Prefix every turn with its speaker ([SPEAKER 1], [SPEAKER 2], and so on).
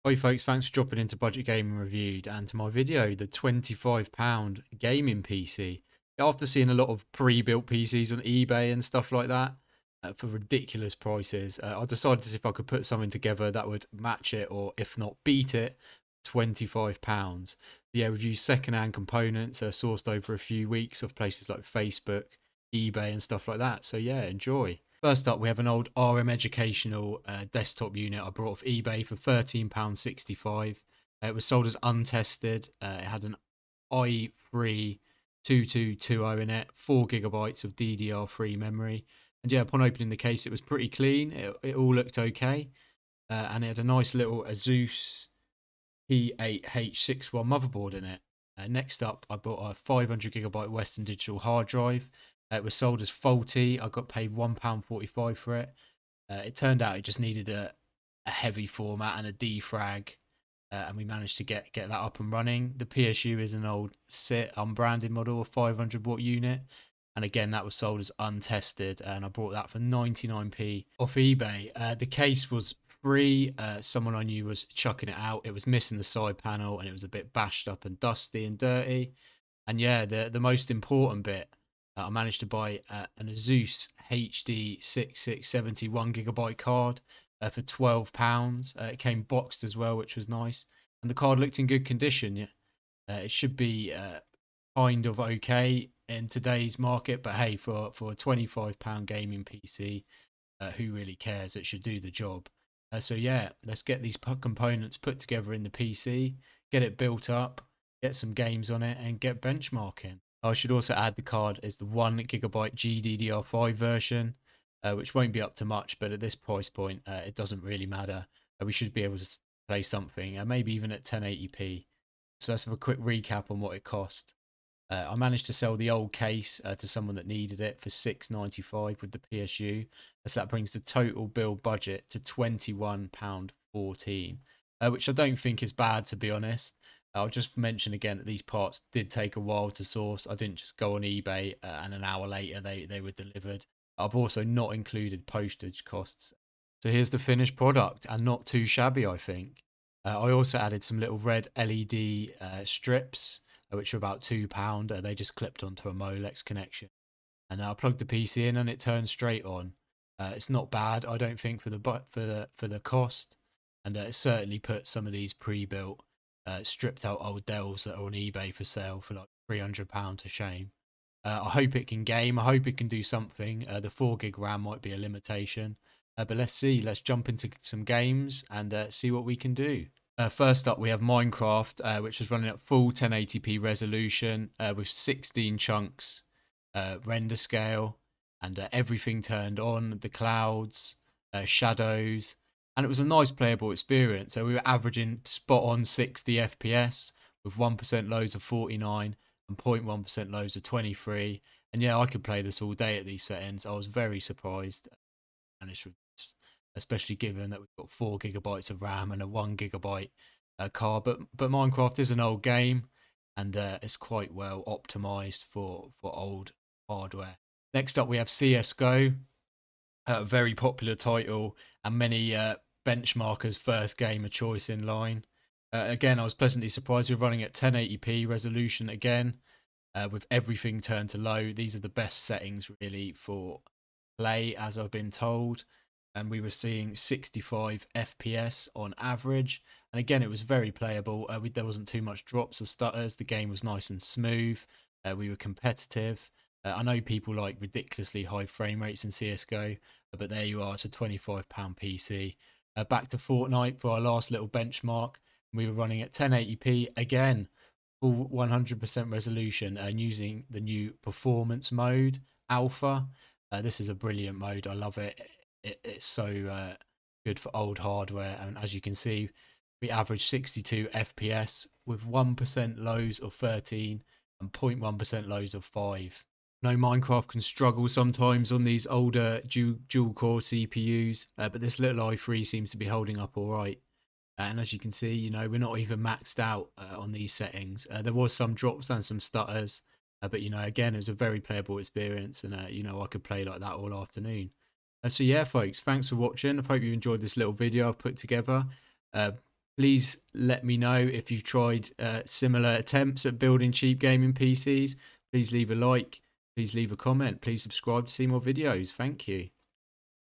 [SPEAKER 1] Hi folks, thanks for dropping into Budget Gaming Reviewed and to my video, the £25 gaming PC. After seeing a lot of pre-built PCs on eBay and stuff like that for ridiculous prices, I decided to see if I could put something together that would match it or if not beat it, £25. Yeah, we've used second-hand components sourced over a few weeks off places like Facebook, eBay and stuff like that. So yeah, enjoy. First up, we have an old RM Educational desktop unit I brought off eBay for £13.65. It was sold as untested. It had an i3 2220 in it, 4 GB of DDR3 memory. And yeah, upon opening the case, it was pretty clean. It all looked okay. And it had a nice little Asus P8H61 motherboard in it. Next up, I bought a 500 GB Western Digital hard drive. It was sold as faulty. I got paid £1.45 for it. It turned out it just needed a heavy format and a defrag, and we managed to get that up and running. The PSU is an old SIT unbranded model, a 500 watt unit. And again, that was sold as untested, and I bought that for 99p off eBay. The case was free. Someone I knew was chucking it out. It was missing the side panel, and it was a bit bashed up and dusty and dirty. And yeah, the most important bit, I managed to buy an Asus HD 6670 1 GB card for £12. It came boxed as well, which was nice, and the card looked in good condition. Yeah, it should be kind of okay in today's market, but hey, for a £25 gaming PC, who really cares? It should do the job. So yeah, let's get these components put together in the PC, get it built up, get some games on it, and get benchmarking. I should also add the card is the 1 GB GDDR5 version, which won't be up to much, but at this price point, it doesn't really matter. We should be able to play something, maybe even at 1080p. So let's have a quick recap on what it cost. I managed to sell the old case to someone that needed it for £6.95 with the PSU. So that brings the total build budget to £21.14, which I don't think is bad, to be honest. I'll just mention again that these parts did take a while to source. I didn't just go on eBay and an hour later they were delivered. I've also not included postage costs. So here's the finished product, and not too shabby, I think. I also added some little red LED strips, which are about £2. They just clipped onto a Molex connection, and I plugged the PC in, and it turned straight on. It's not bad, I don't think, for the cost, and it certainly put some of these pre-built, stripped out old Dells that are on eBay for sale for like £300 to shame. I hope it can game. I hope it can do something. The 4 gig RAM might be a limitation, but let's see. Let's jump into some games and see what we can do. First up, we have Minecraft, which was running at full 1080p resolution with 16 chunks, render scale, and everything turned on, the clouds, shadows, and it was a nice playable experience. So we were averaging spot on 60 FPS with 1% lows of 49 and 0.1% lows of 23. And yeah, I could play this all day at these settings. I was very surprised managed with this, especially given that we've got 4 GB of RAM and a 1 GB card. But Minecraft is an old game, and it's quite well optimized for old hardware. Next up, we have CSGO, a very popular title, and many benchmarkers' first game of choice in line. Again, I was pleasantly surprised we're running at 1080p resolution again, with everything turned to low. These are the best settings really for play, as I've been told, and we were seeing 65 FPS on average. And again, it was very playable. There wasn't too much drops or stutters. The game was nice and smooth. We were competitive. I know people like ridiculously high frame rates in CSGO, but there you are. It's a £25 PC. Back to Fortnite for our last little benchmark. We were running at 1080p again, full 100% resolution, and using the new performance mode alpha. This is a brilliant mode. I love it. It's so good for old hardware. And as you can see, we average 62 FPS with 1% lows of 13 and 0.1% lows of 5. No, Minecraft can struggle sometimes on these older dual core CPUs, but this little i3 seems to be holding up all right. And as you can see, we're not even maxed out on these settings. There was some drops and some stutters, but again, it was a very playable experience, and I could play like that all afternoon. So yeah, folks, thanks for watching. I hope you enjoyed this little video I've put together. Please let me know if you've tried similar attempts at building cheap gaming PCs. Please leave a like. Please leave a comment. Please subscribe to see more videos. Thank you.